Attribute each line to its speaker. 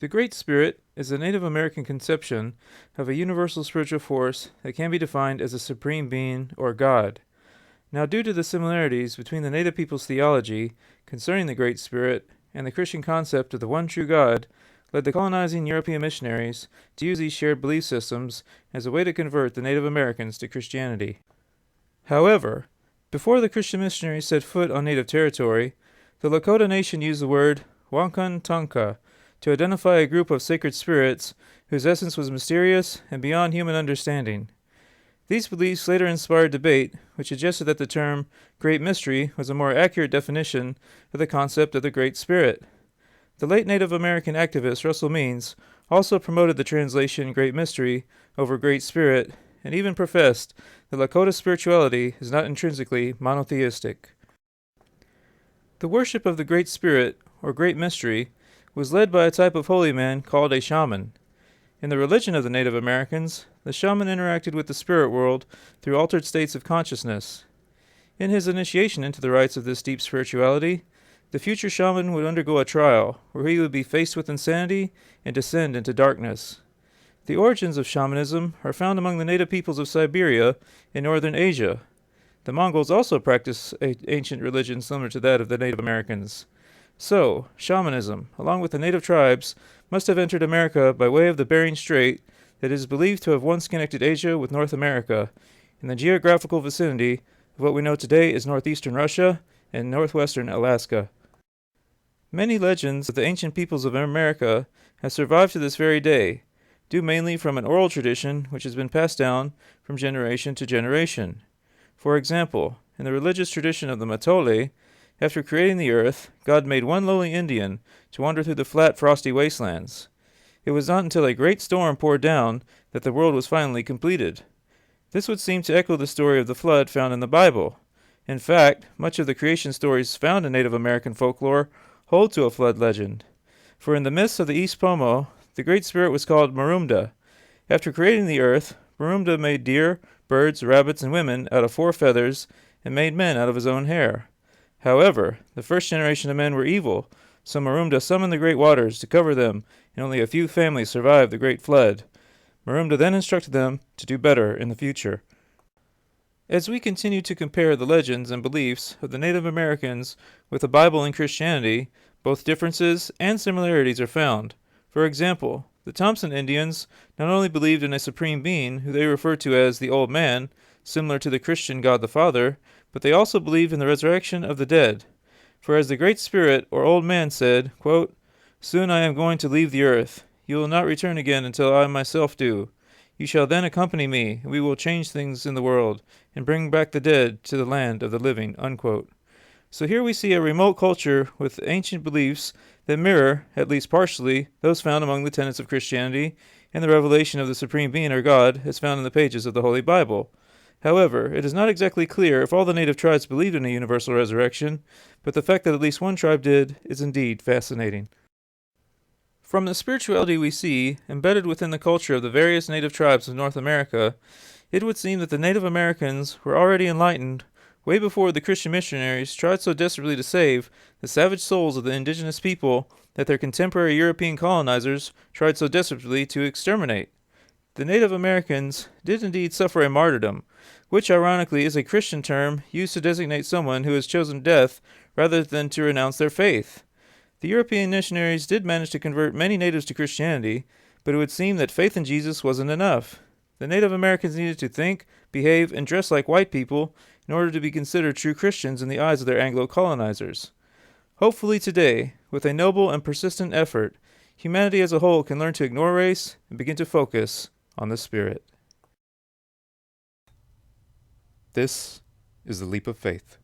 Speaker 1: The Great Spirit is a Native American conception of a universal spiritual force that can be defined as a supreme being or God. Now, due to the similarities between the Native people's theology concerning the Great Spirit and the Christian concept of the one true God, led the colonizing European missionaries to use these shared belief systems as a way to convert the Native Americans to Christianity. However, before the Christian missionaries set foot on Native territory, the Lakota Nation used the word Wankan Tonka to identify a group of sacred spirits whose essence was mysterious and beyond human understanding. These beliefs later inspired debate, which suggested that the term Great Mystery was a more accurate definition of the concept of the Great Spirit. The late Native American activist Russell Means also promoted the translation Great Mystery over Great Spirit, and even professed that Lakota spirituality is not intrinsically monotheistic. The worship of the Great Spirit, or Great Mystery, was led by a type of holy man called a shaman. In the religion of the Native Americans, the shaman interacted with the spirit world through altered states of consciousness. In his initiation into the rites of this deep spirituality, the future shaman would undergo a trial where he would be faced with insanity and descend into darkness. The origins of shamanism are found among the native peoples of Siberia in northern Asia. The Mongols also practice an ancient religion similar to that of the Native Americans. So, shamanism, along with the native tribes, must have entered America by way of the Bering Strait that is believed to have once connected Asia with North America, in the geographical vicinity of what we know today as northeastern Russia and northwestern Alaska. Many legends of the ancient peoples of America have survived to this very day, due mainly from an oral tradition which has been passed down from generation to generation. For example, in the religious tradition of the Matole, after creating the earth, God made one lowly Indian to wander through the flat, frosty wastelands. It was not until a great storm poured down that the world was finally completed. This would seem to echo the story of the flood found in the Bible. In fact, much of the creation stories found in Native American folklore hold to a flood legend. For in the myths of the East Pomo, the Great Spirit was called Marumda. After creating the earth, Marumda made deer, birds, rabbits, and women out of 4 feathers, and made men out of his own hair. However, the first generation of men were evil, so Marumda summoned the great waters to cover them, and only a few families survived the great flood. Marumda then instructed them to do better in the future. As we continue to compare the legends and beliefs of the Native Americans with the Bible and Christianity, both differences and similarities are found. For example, the Thompson Indians not only believed in a supreme being who they referred to as the Old Man, similar to the Christian God the Father, but they also believed in the resurrection of the dead. For as the Great Spirit, or Old Man, said, quote, "Soon I am going to leave the earth. You will not return again until I myself do. You shall then accompany me, and we will change things in the world, and bring back the dead to the land of the living." Unquote. So here we see a remote culture with ancient beliefs that mirror, at least partially, those found among the tenets of Christianity and the revelation of the Supreme Being or God as found in the pages of the Holy Bible. However, it is not exactly clear if all the native tribes believed in a universal resurrection, but the fact that at least one tribe did is indeed fascinating. From the spirituality we see embedded within the culture of the various native tribes of North America, it would seem that the Native Americans were already enlightened way before the Christian missionaries tried so desperately to save the savage souls of the indigenous people that their contemporary European colonizers tried so desperately to exterminate. The Native Americans did indeed suffer a martyrdom, which ironically is a Christian term used to designate someone who has chosen death rather than to renounce their faith. The European missionaries did manage to convert many natives to Christianity, but it would seem that faith in Jesus wasn't enough. The Native Americans needed to think, behave, and dress like white people in order to be considered true Christians in the eyes of their Anglo-colonizers. Hopefully today, with a noble and persistent effort, humanity as a whole can learn to ignore race and begin to focus on the Spirit.
Speaker 2: This is the Leap of Faith.